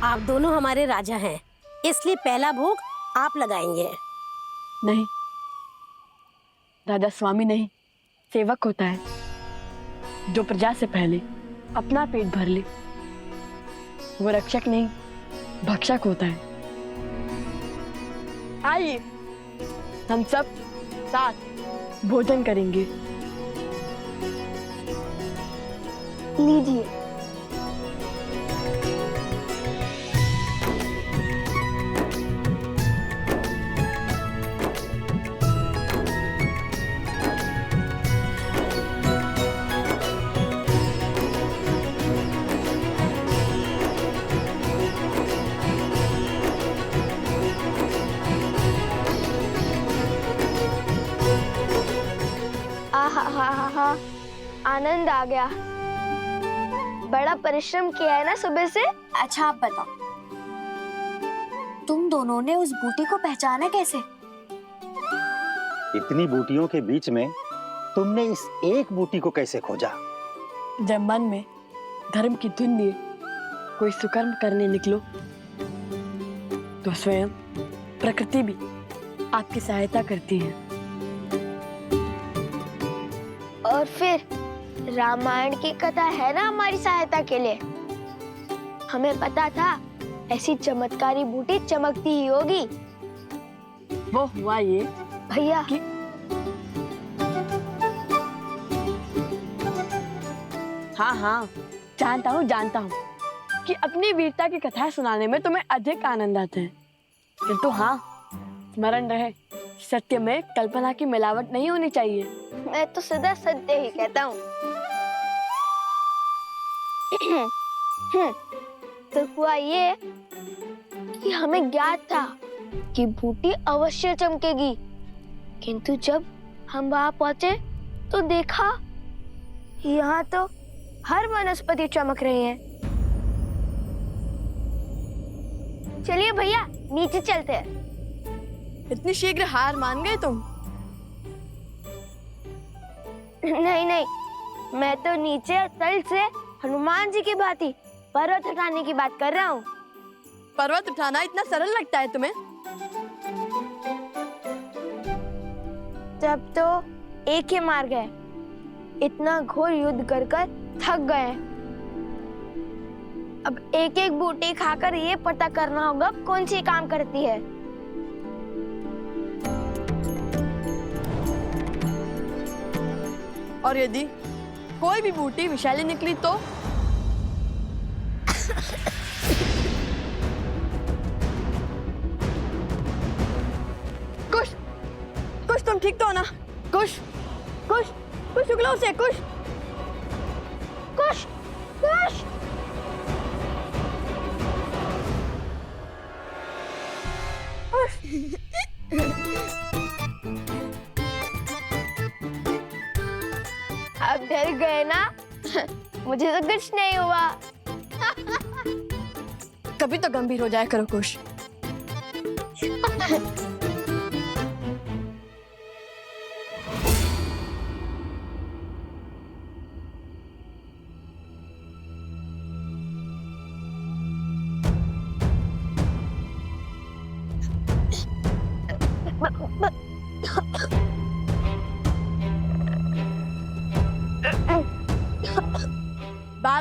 आप दोनों हमारे राजा हैं, इसलिए पहला भोग आप लगाएंगे। नहीं, राजा स्वामी नहीं, सेवक होता है जो प्रजा से पहले अपना पेट भर ले। वो रक्षक नहीं, भक्षक होता है। आइए हम सब साथ भोजन करेंगे। लीजिए। आहा, आनंद आ गया। बड़ा परिश्रम किया है ना सुबह से। अच्छा आप बताओ, तुम दोनों ने उस बूटी को पहचाना कैसे? इतनी बूटियों के बीच में तुमने इस एक बूटी को कैसे खोजा? जब मन में धर्म की धुन लिए कोई सुकर्म करने निकलो तो स्वयं प्रकृति भी आपकी सहायता करती है। और फिर रामायण की कथा है ना हमारी सहायता के लिए। हमें पता था ऐसी चमत्कारी बूटी चमकती ही होगी। वो हुआ ये भैया कि हाँ, जानता हूँ कि अपनी वीरता की कथाएं सुनाने में तुम्हें अधिक आनंद आता है, किंतु हाँ, स्मरण रहे, सत्य में कल्पना की मिलावट नहीं होनी चाहिए। मैं तो सदा सत्य ही कहता हूँ। तो हुआ ये कि हमें ज्ञात था कि बूटी अवश्य चमकेगी, किंतु जब हम वहां पहुंचे तो देखा यहाँ तो हर वनस्पति चमक रही है। चलिए भैया नीचे चलते हैं। इतनी शीघ्र हार मान गए तुम? नहीं, मैं तो नीचे तल से हनुमान जी की भांति पर्वत उठाने की बात कर रहा हूँ। पर्वत उठाना इतना सरल लगता है तुम्हें? तब तो एक ही मार गए। इतना घोर युद्ध कर थक गए। अब एक एक बूटी खाकर ये पता करना होगा कौन सी काम करती है। और यदि कोई भी बूटी विषैली निकली तो? कुश तुम ठीक तो हो ना? कुश शुक्ला उसे कुश। अब डर गए ना? मुझे तो कुछ नहीं हुआ। कभी तो गंभीर हो जाया करो कुश।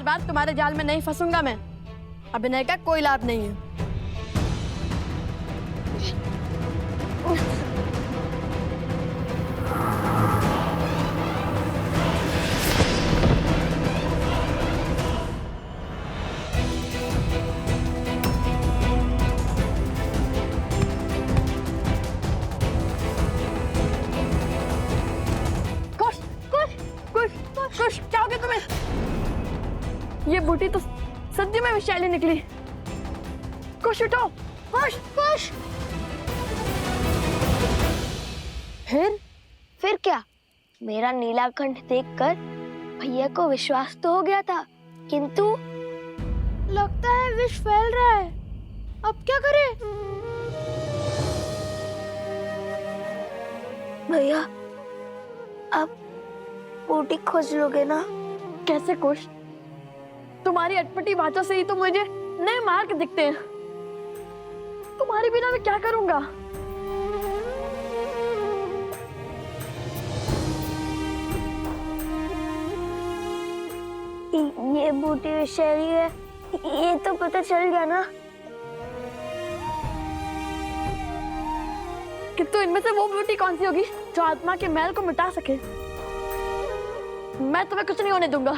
बार तुम्हारे जाल में नहीं फंसूंगा मैं। अभिनय का कोई लाभ नहीं है। कुश क्या हो गया तुम्हें? ये बूटी तो सद्य में विषैली निकली। कुश उठो, कुश। फिर क्या? मेरा नीलाकंठ देखकर भैया को विश्वास तो हो गया था, किंतु लगता है विष फैल रहा है। अब क्या करें? भैया अब बूटी खोज लोगे ना? कैसे कुश? तुम्हारी अटपटी बातों से ही तो मुझे नहीं मार के दिखते हैं। तुम्हारे बिना मैं क्या करूंगा? ये बूटी विषैली है, ये तो पता चल गया ना। किंतु इनमें से वो बूटी कौन सी होगी जो आत्मा के मैल को मिटा सके? मैं तुम्हें कुछ नहीं होने दूंगा।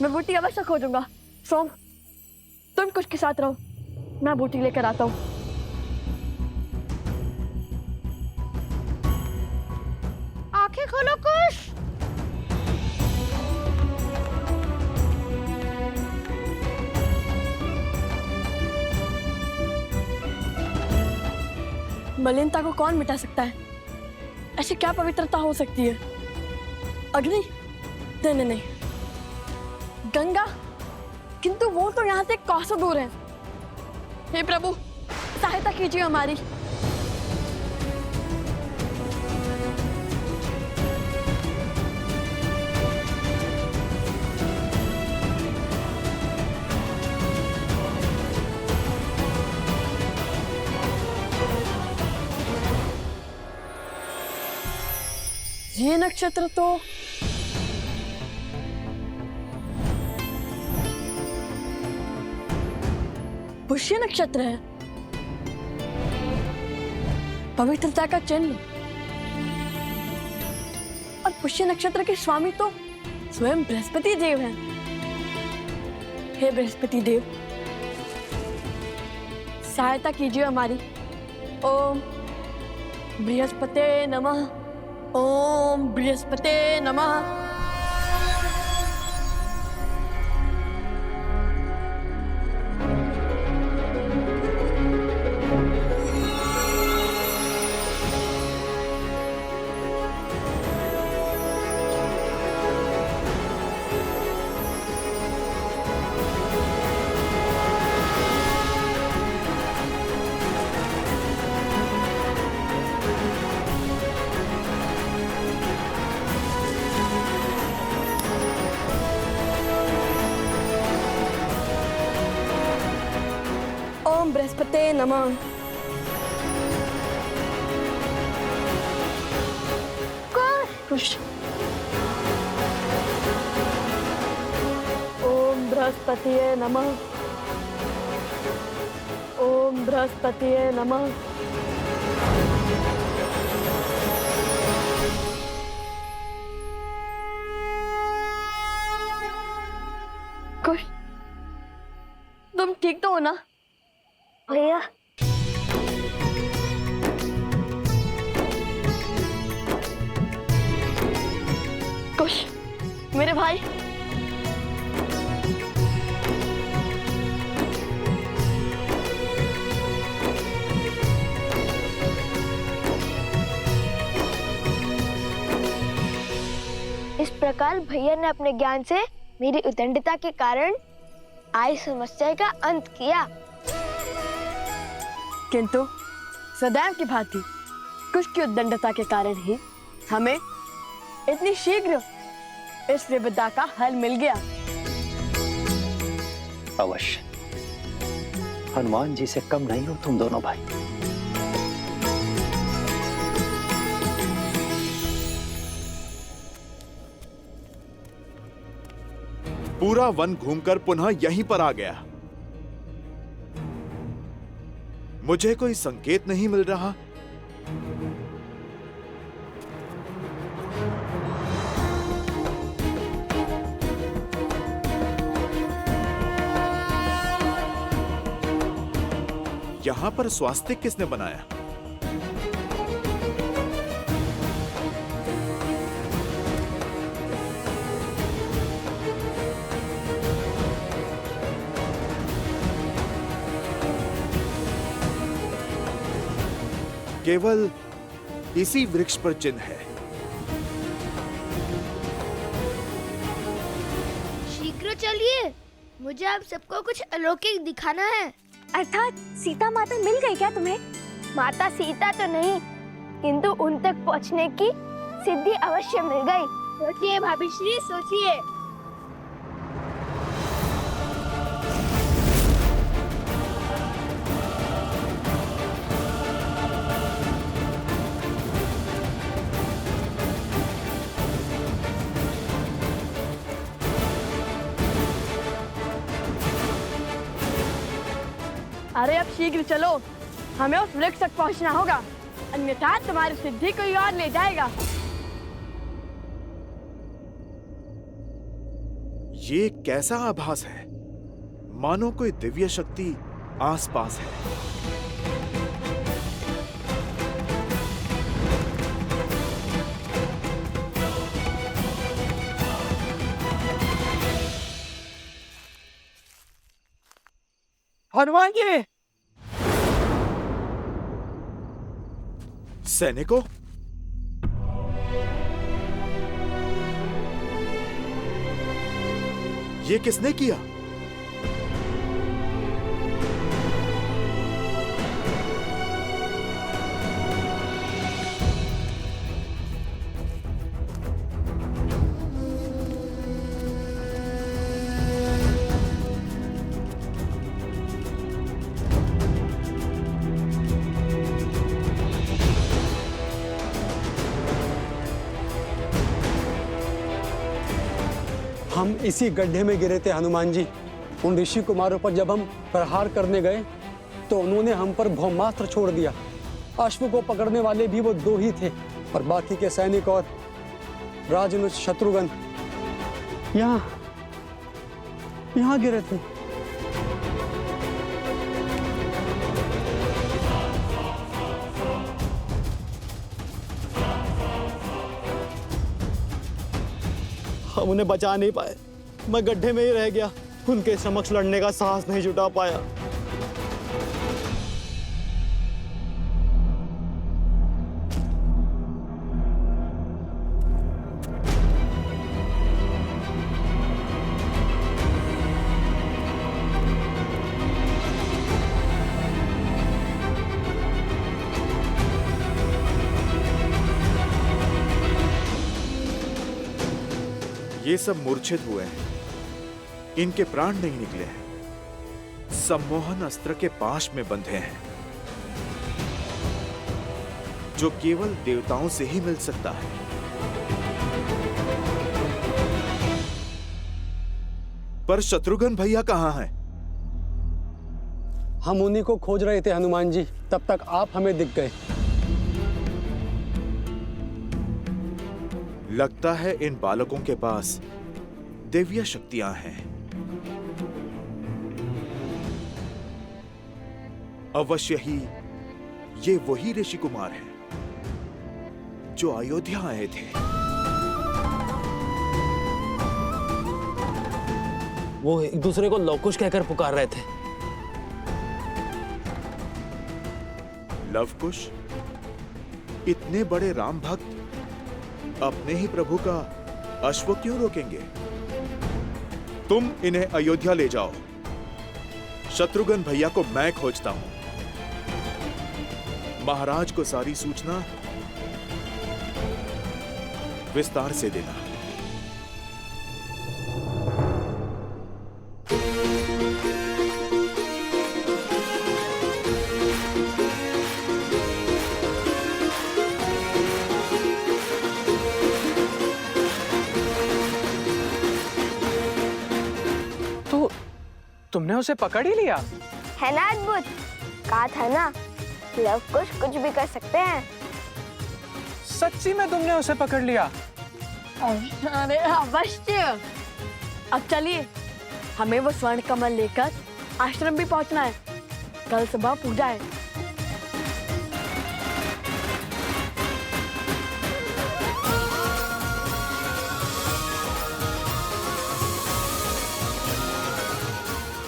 मैं बूटी अवश्य खोजूंगा। सोम, तुम कुछ के साथ रहो, मैं बूटी लेकर आता हूँ। आंखें खोलो कुश। मलिनता को कौन मिटा सकता है? ऐसी क्या पवित्रता हो सकती है? अग्नि? नहीं नहीं नहीं, गंगा? किंतु वो तो यहाँ से कोसों दूर है। हे प्रभु, सहायता कीजिए हमारी। ये नक्षत्र तो पुष्य नक्षत्र है, पवित्रता का चिन्ह। और पुष्य नक्षत्र के स्वामी तो स्वयं बृहस्पति देव हैं। हे बृहस्पति देव, सहायता कीजिए हमारी। ओम बृहस्पते नमः। ओम बृहस्पते नमः। ओम बृहस्पते नमः। कुश। ओम बृहस्पतिये नमः। ओम बृहस्पतिये नमः। कुश, तुम ठीक तो हो ना? भैया, कुश, मेरे भाई, इस प्रकार भैया ने अपने ज्ञान से मेरी उद्दंडता के कारण आई समस्या का अंत किया। किंतु सदैव की भांति कुश की उद्दंडता के कारण ही हमें इतनी शीघ्र इस विपदा का हल मिल गया। अवश्य, हनुमान जी से कम नहीं हो तुम दोनों भाई। पूरा वन घूमकर पुनः यहीं पर आ गया। मुझे कोई संकेत नहीं मिल रहा। यहां पर स्वास्तिक किसने बनाया? केवल इसी वृक्ष पर चिन्ह है। शीघ्र चलिए, मुझे आप सबको कुछ अलौकिक दिखाना है। अर्थात सीता माता मिल गई क्या तुम्हें? माता सीता तो नहीं, किंतु उन तक पहुंचने की सिद्धि अवश्य मिल गई। सोचिए भाभी श्री, सोचिए। अरे अब शीघ्र चलो, हमें उस वृक्ष तक पहुंचना होगा, अन्यथा तुम्हारी सिद्धि कोई और ले जाएगा। ये कैसा आभास है? मानो कोई दिव्य शक्ति आसपास है। हनुमान जी, सैनिकों, ये किसने किया? हम इसी गड्ढे में गिरे थे हनुमान जी। उन ऋषि कुमारों पर जब हम प्रहार करने गए तो उन्होंने हम पर ब्रह्मास्त्र छोड़ दिया। अश्व को पकड़ने वाले भी वो 2 ही थे और बाकी के सैनिक और राजनुज शत्रुघ्न यहाँ गिरे थे। हम उन्हें बचा नहीं पाए, मैं गड्ढे में ही रह गया, उनके समक्ष लड़ने का साहस नहीं जुटा पाया। ये सब मूर्छित हुए हैं, इनके प्राण नहीं निकले हैं, सम्मोहन अस्त्र के पाश में बंधे हैं, जो केवल देवताओं से ही मिल सकता है। पर शत्रुघ्न भैया कहाँ हैं? हम उन्हीं को खोज रहे थे हनुमान जी, तब तक आप हमें दिख गए। लगता है इन बालकों के पास दिव्य शक्तियां हैं। अवश्य ही ये वही ऋषि कुमार हैं जो अयोध्या आए थे। वो एक दूसरे को लवकुश कहकर पुकार रहे थे। लवकुश? इतने बड़े राम भक्त अपने ही प्रभु का अश्व क्यों रोकेंगे? तुम इन्हें अयोध्या ले जाओ, शत्रुघ्न भैया को मैं खोजता हूं। महाराज को सारी सूचना विस्तार से देना। तुमने उसे पकड़ ही लिया? है ना अद्भुत? कहा था ना, लवकुश कुछ भी कर सकते हैं। सच्ची में तुमने उसे पकड़ लिया? अरे अवश्य। अब चलिए, हमें वो स्वर्ण कमल लेकर आश्रम भी पहुंचना है। कल सुबह पूजा है।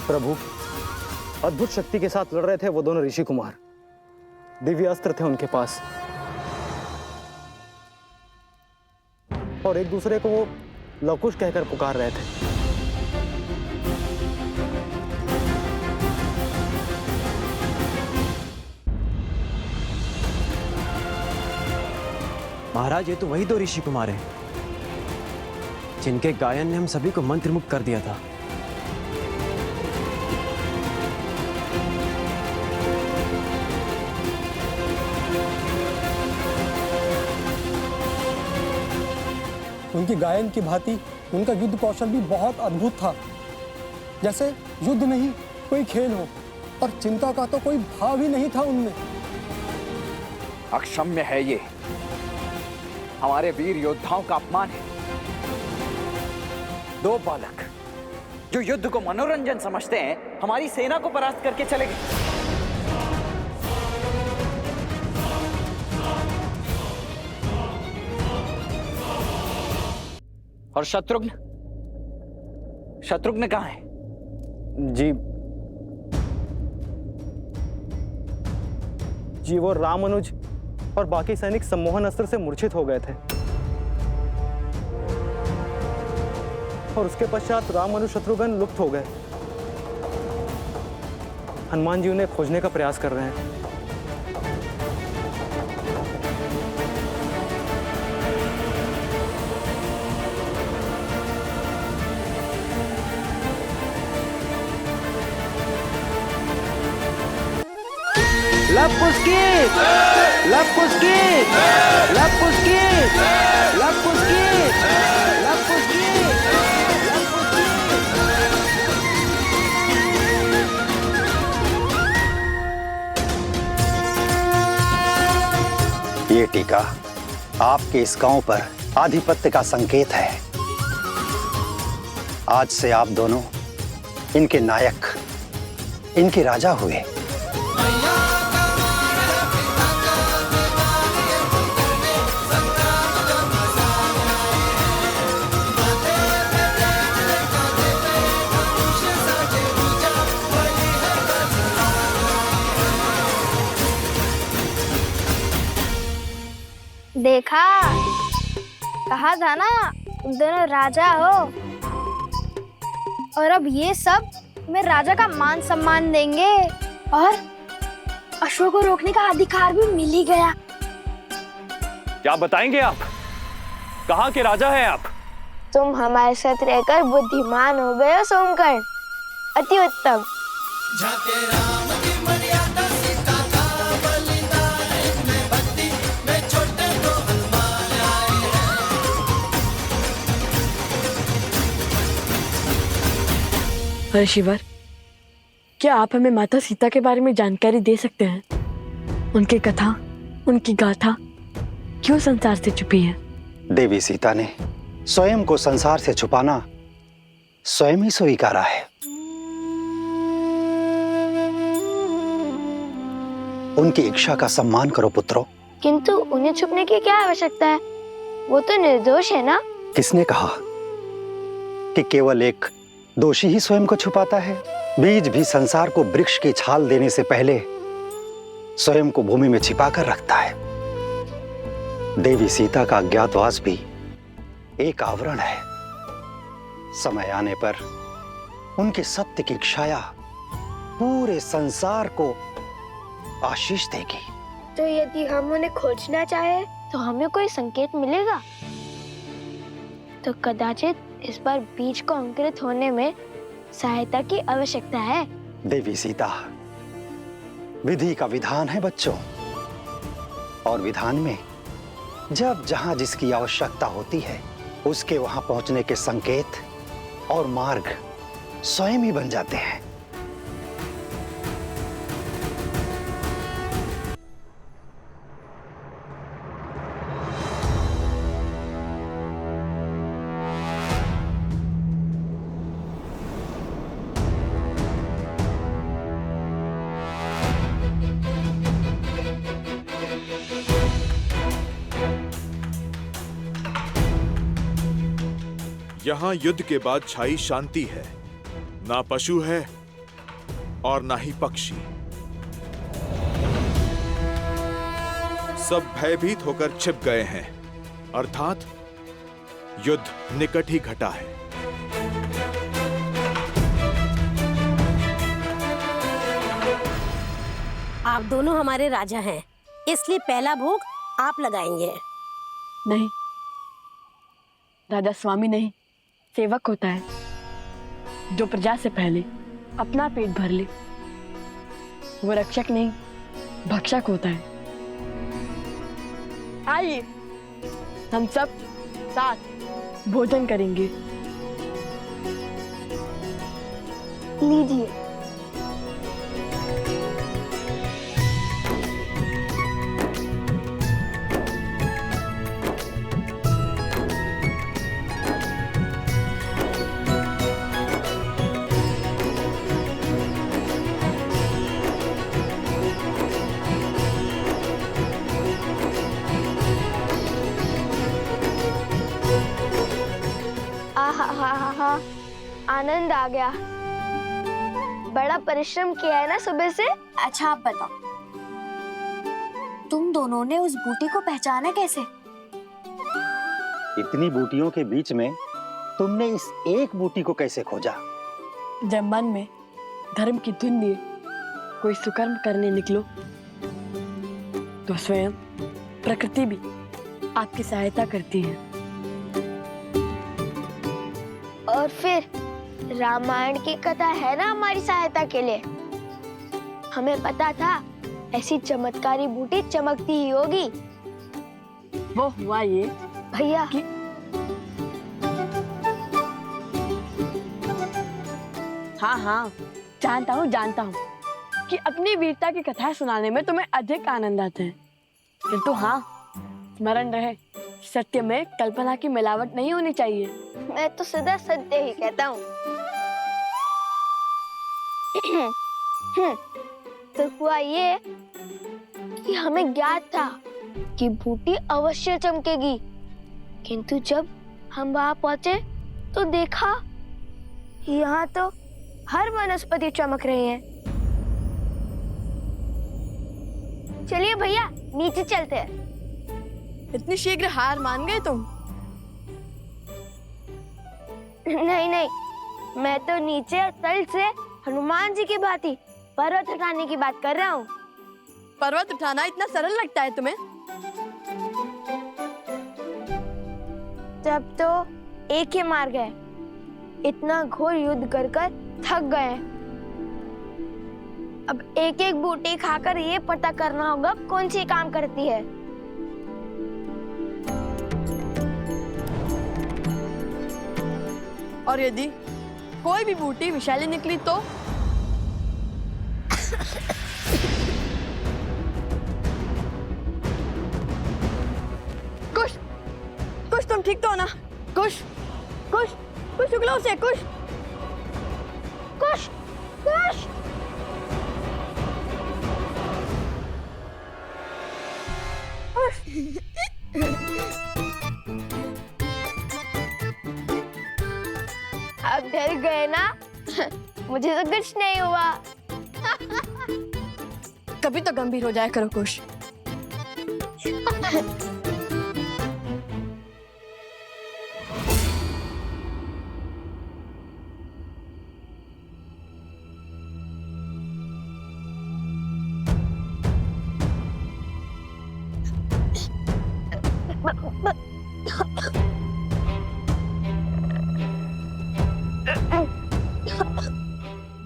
प्रभु, अद्भुत शक्ति के साथ लड़ रहे थे वो दोनों ऋषि कुमार। दिव्य अस्त्र थे उनके पास और एक दूसरे को वो लवकुश कहकर पुकार रहे थे। महाराज, ये तो वही 2 ऋषि कुमार हैं जिनके गायन ने हम सभी को मंत्रमुग्ध कर दिया था। उनकी गायन की भांति उनका युद्ध कौशल भी बहुत अद्भुत था, जैसे युद्ध नहीं कोई खेल हो। और चिंता का तो कोई भाव ही नहीं था उनमें। अक्षम्य है ये, हमारे वीर योद्धाओं का अपमान है। दो बालक जो युद्ध को मनोरंजन समझते हैं, हमारी सेना को परास्त करके चले गए। और शत्रुघ्न कहाँ है? जी वो रामानुज और बाकी सैनिक सम्मोहन अस्त्र से मूर्छित हो गए थे, और उसके पश्चात रामानुज शत्रुघ्न लुप्त हो गए। हनुमान जी उन्हें खोजने का प्रयास कर रहे हैं। ये टीका आपके इस गांव पर आधिपत्य का संकेत है। आज से आप दोनों इनके नायक, इनके राजा हुए। देखा, कहा था ना तुम दोनों राजा हो। और अब ये सब मैं राजा का मान सम्मान देंगे, और अश्व को रोकने का अधिकार भी मिल ही गया। क्या बताएंगे आप? कहाँ के राजा हैं आप? तुम हमारे साथ रहकर बुद्धिमान हो गए हो सोमकर्ण, अति उत्तम। ऋषिवर, क्या आप हमें माता सीता के बारे में जानकारी दे सकते हैं? उनकी कथा, उनकी गाथा क्यों संसार से छुपी है? देवी सीता ने स्वयं को संसार से छुपाना स्वयं ही स्वीकारा है। उनकी इच्छा का सम्मान करो पुत्रों। किंतु उन्हें छुपने की क्या आवश्यकता है? वो तो निर्दोष है ना? किसने कहा कि केवल एक दोषी ही स्वयं को छुपाता है? बीज भी संसार को वृक्ष की छाल देने से पहले स्वयं को भूमि में छिपा कर रखता है। देवी सीता का अज्ञातवास भी एक आवरण है। समय आने पर उनके सत्य की छाया पूरे संसार को आशीष देगी। तो यदि हम उन्हें खोजना चाहे तो हमें कोई संकेत मिलेगा? तो कदाचित इस बार बीज को अंकुरित होने में सहायता की आवश्यकता है। देवी सीता, विधि का विधान है बच्चों, और विधान में जब जहां जिसकी आवश्यकता होती है उसके वहां पहुंचने के संकेत और मार्ग स्वयं ही बन जाते हैं। यहां युद्ध के बाद छाई शांति है। ना पशु है और ना ही पक्षी। सब भयभीत होकर छिप गए हैं, अर्थात युद्ध निकट ही घटा है। आप दोनों हमारे राजा हैं, इसलिए पहला भोग आप लगाएंगे। नहीं, राजा स्वामी नहीं, सेवक होता है जो प्रजा से पहले अपना पेट भर ले। वो रक्षक नहीं, भक्षक होता है। आइए हम सब साथ भोजन करेंगे। लीजिए। आनंद आ गया। बड़ा परिश्रम किया है ना सुबह से। अच्छा आप बताओ, तुम दोनों ने उस बूटी को पहचाना कैसे? इतनी बूटियों के बीच में तुमने इस एक बूटी को कैसे खोजा? जब मन में धर्म की धुन लिए कोई सुकर्म करने निकलो तो स्वयं प्रकृति भी आपकी सहायता करती है। और फिर रामायण की कथा है ना हमारी सहायता के लिए। हमें पता था ऐसी चमत्कारी बूटी चमकती ही होगी। वो हुआ ये भैया कि हाँ, जानता हूँ कि अपनी वीरता की कथाएं सुनाने में तुम्हें अधिक आनंद आता है, किंतु हाँ, स्मरण रहे, सत्य में कल्पना की मिलावट नहीं होनी चाहिए। मैं तो सदा सत्य ही कहता हूँ। तो हुआ ये कि हमें ज्ञात था कि बूटी अवश्य चमकेगी, किंतु जब हम वहां पहुंचे तो देखा यहाँ तो हर वनस्पति चमक रही है। चलिए भैया नीचे चलते हैं। इतनी शीघ्र हार मान गए तुम? नहीं, मैं तो नीचे तल से हनुमान जी की भांति पर्वत हटाने की बात कर रहा हूँ। पर्वत उठाना इतना सरल लगता है तुम्हें? तब तो एक ही मार गए। इतना घोर युद्ध कर थक गए। अब एक एक बूटी खाकर ये पता करना होगा कौन सी काम करती है। और यदि कोई भी बूटी विषैली निकली तो? कुश तुम ठीक तो हो ना? कुश उगलो से कुश। अब डर गए ना? मुझे तो कुछ नहीं हुआ। कभी तो गंभीर हो जाया करो कुश।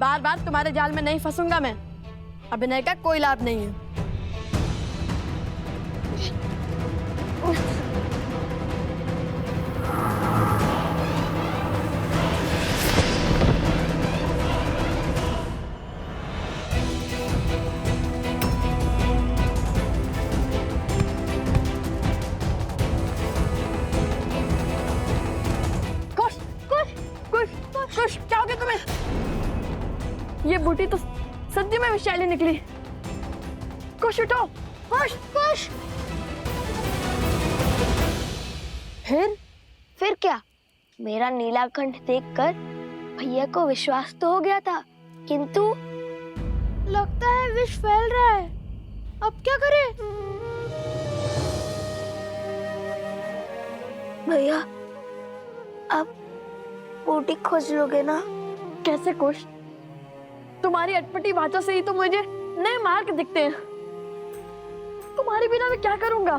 बार बार तुम्हारे जाल में नहीं फंसूंगा मैं। अभिनय का कोई लाभ नहीं है। कुश क्या हो गया तुम्हें? ये बूटी तो सद्य में विषैली निकली। कुश उठो, कुश। फिर क्या? मेरा नीलाकंठ देखकर भैया को विश्वास तो हो गया था, किंतु लगता है विष फैल रहा है। अब क्या करें? भैया अब बूटी खोज लोगे ना? कैसे कुश? तुम्हारी अटपटी बातों से ही तो मुझे नए मार्ग दिखते हैं। तुम्हारे बिना मैं क्या करूंगा?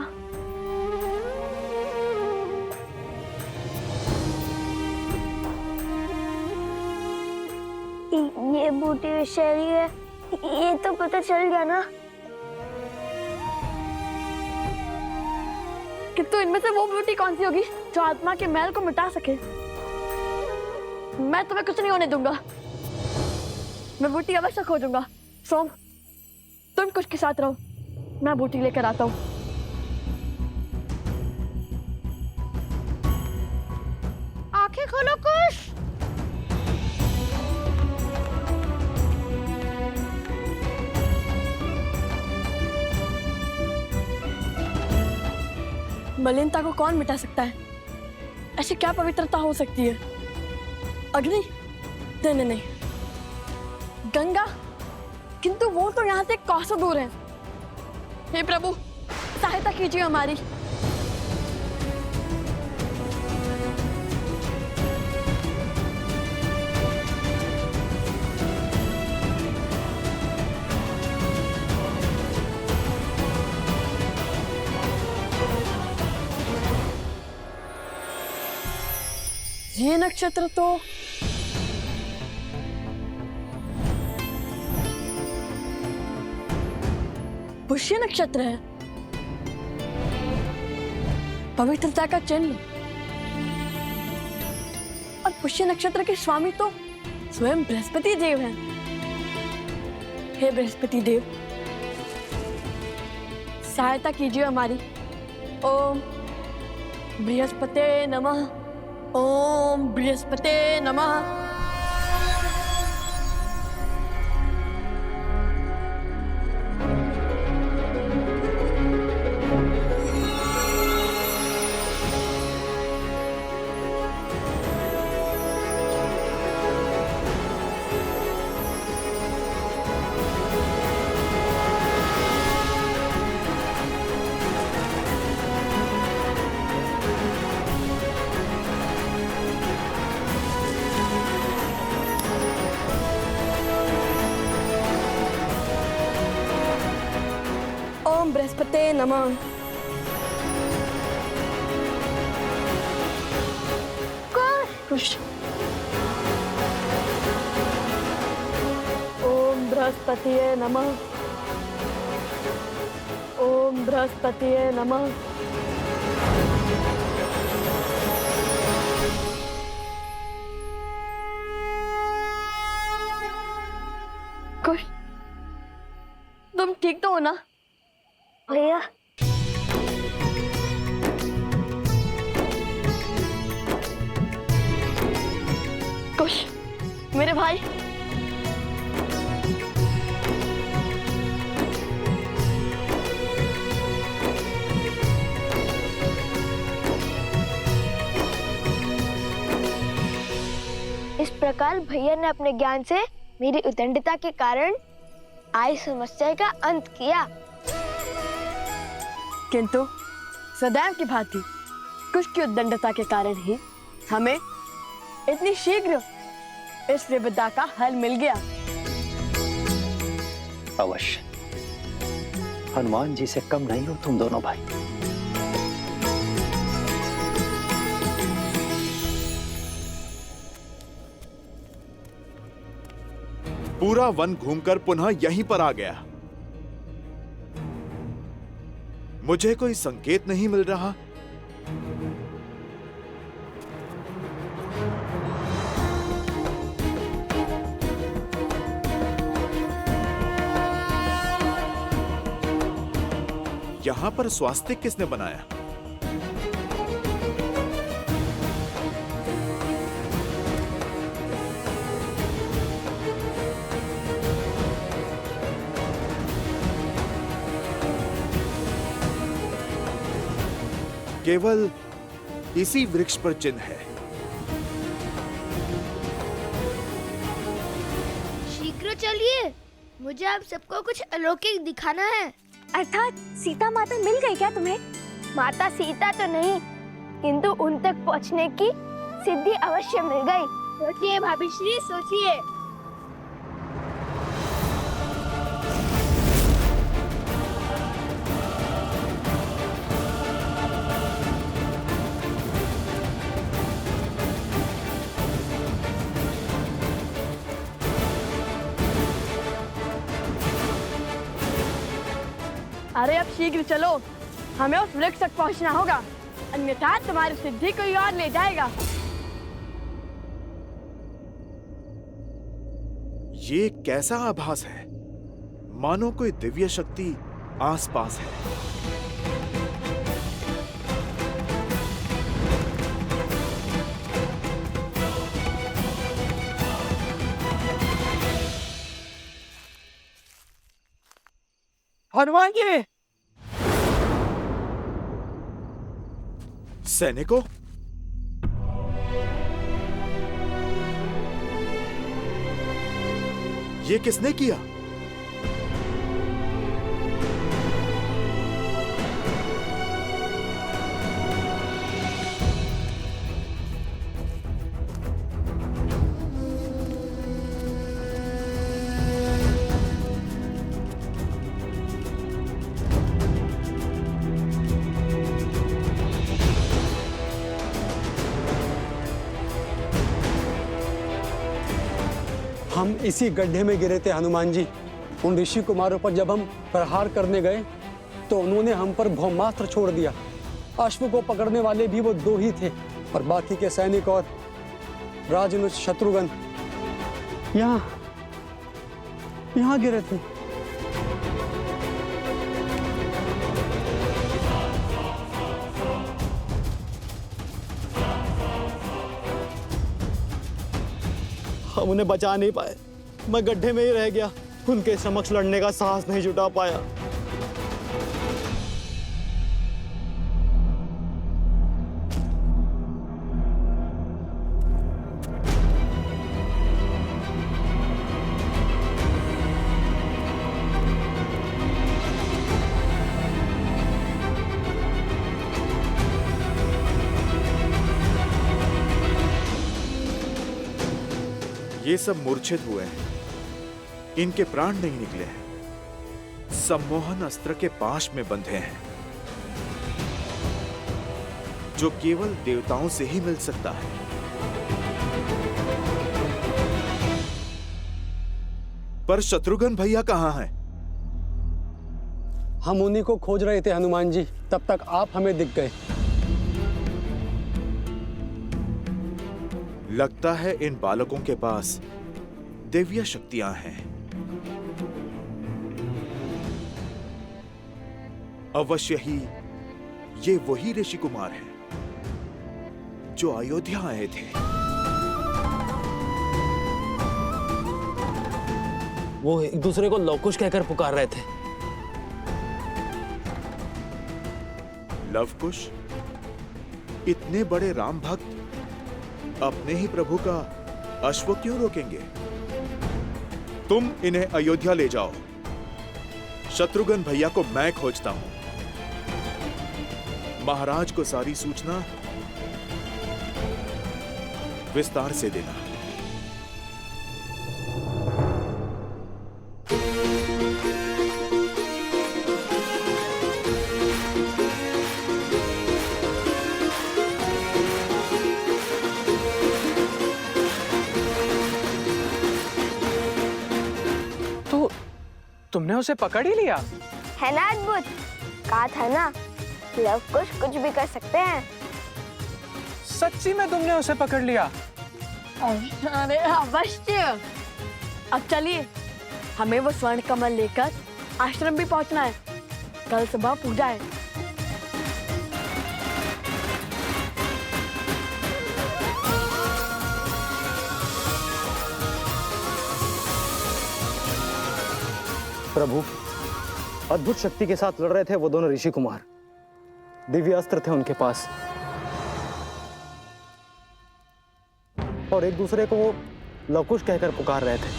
ये बूटी विषैली है, ये तो पता चल गया ना। किंतु इनमें से वो बूटी कौन सी होगी जो आत्मा के मैल को मिटा सके? मैं तुम्हें कुछ नहीं होने दूंगा। मैं बूटी अवश्य खोजूंगा। सोम, तुम कुछ के साथ रहो, मैं बूटी लेकर आता हूँ। आंखें खोलो कुश। मलिनता को कौन मिटा सकता है? ऐसी क्या पवित्रता हो सकती है? अग्नि, नहीं नहीं, गंगा, किंतु वो तो यहाँ से कोसों दूर है। हे प्रभु, सहायता कीजिए हमारी। ये नक्षत्र तो पुष्य नक्षत्र है, पवित्रता का चिन्ह। और पुष्य नक्षत्र के स्वामी तो स्वयं बृहस्पति देव हैं। हे बृहस्पति देव, सहायता कीजिए हमारी। ओम बृहस्पते नमः, ओम बृहस्पते नमः। ओम बृहस्पते नमः। कुश। ओम बृहस्पतिये नमः, ओम बृहस्पतिये नमः। कुश, तुम ठीक तो हो ना? भैया, कुश, मेरे भाई, इस प्रकार भैया ने अपने ज्ञान से मेरी उद्दंडता के कारण आई समस्या का अंत किया। किंतु सदैव की भांति कुश की उद्दंडता के कारण ही हमें इतनी शीघ्र इस विपदा का हल मिल गया। अवश्य, हनुमान जी से कम नहीं हो तुम दोनों भाई। पूरा वन घूमकर पुनः यहीं पर आ गया। मुझे कोई संकेत नहीं मिल रहा। यहां पर स्वास्तिक किसने बनाया? केवल इसी वृक्ष पर चिन्ह है। शीघ्र चलिए, मुझे आप सबको कुछ अलौकिक दिखाना है। अर्थात सीता माता मिल गई क्या तुम्हें? माता सीता तो नहीं, किंतु उन तक पहुंचने की सिद्धि अवश्य मिल गई। सोचिए भाभी श्री, सोचिए। अरे अब शीघ्र चलो, हमें उस वृक्ष तक पहुंचना होगा, अन्यथा तुम्हारी सिद्धि कोई और ले जाएगा। ये कैसा आभास है? मानो कोई दिव्य शक्ति आसपास है। हनुमान जी! सैनिकों, ये किसने किया? हम इसी गड्ढे में गिरे थे हनुमान जी। उन ऋषि कुमारों पर जब हम प्रहार करने गए तो उन्होंने हम पर ब्रह्मास्त्र छोड़ दिया। अश्व को पकड़ने वाले भी वो 2 ही थे और बाकी के सैनिक और राजनुज शत्रुघ्न यहाँ गिरे थे। हम उन्हें बचा नहीं पाए। मैं गड्ढे में ही रह गया। उनके समक्ष लड़ने का साहस नहीं जुटा पाया। ये सब मूर्छित हुए हैं, इनके प्राण नहीं निकले हैं, सम्मोहन अस्त्र के पाश में बंधे हैं जो केवल देवताओं से ही मिल सकता है। पर शत्रुघ्न भैया कहां हैं? हम उन्हीं को खोज रहे थे हनुमान जी, तब तक आप हमें दिख गए। लगता है इन बालकों के पास दिव्य शक्तियां हैं। अवश्य ही ये वही ऋषि कुमार हैं जो अयोध्या आए थे। वो एक दूसरे को लवकुश कहकर पुकार रहे थे। लवकुश? इतने बड़े राम भक्त अपने ही प्रभु का अश्व क्यों रोकेंगे? तुम इन्हें अयोध्या ले जाओ। शत्रुघ्न भैया को मैं खोजता हूं। महाराज को सारी सूचना विस्तार से देना। तुमने उसे पकड़ ही लिया? है ना अद्भुत? कहा था ना, लवकुश कुछ भी कर सकते हैं। सच्ची में तुमने उसे पकड़ लिया? अरे अवश्य। अब चलिए, हमें वो स्वर्ण कमल लेकर आश्रम भी पहुंचना है। कल सुबह पूजा है। प्रभु, अद्भुत शक्ति के साथ लड़ रहे थे वो दोनों ऋषि कुमार। दिव्य अस्त्र थे उनके पास और एक दूसरे को वो लवकुश कहकर पुकार रहे थे।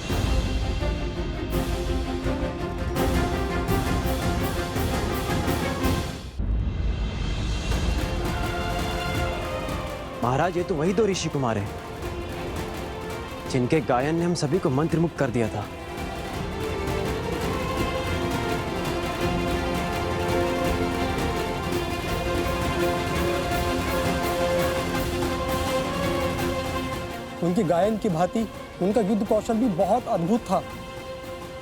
महाराज, ये तो वही 2 ऋषि कुमार हैं जिनके गायन ने हम सभी को मंत्रमुग्ध कर दिया था। उनकी गायन की भांति उनका युद्ध कौशल भी बहुत अद्भुत था।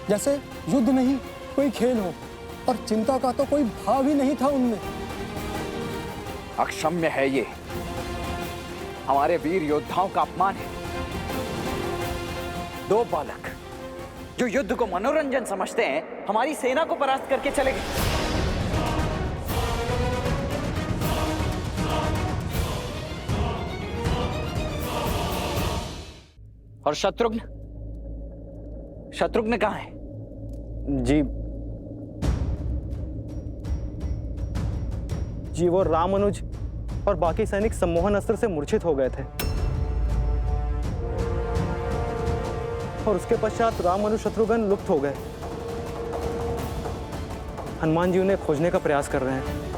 जैसे युद्ध नहीं कोई खेल हो और चिंता का तो कोई भाव ही नहीं था उनमें। अक्षम्य है ये, हमारे वीर योद्धाओं का अपमान है। 2 बालक जो युद्ध को मनोरंजन समझते हैं, हमारी सेना को परास्त करके चले गए। और शत्रुघ्न कहाँ है? जी वो रामानुज और बाकी सैनिक सम्मोहन अस्त्र से मूर्छित हो गए थे। और उसके पश्चात राम और शत्रुघ्न लुप्त हो गए। हनुमान जी उन्हें खोजने का प्रयास कर रहे हैं।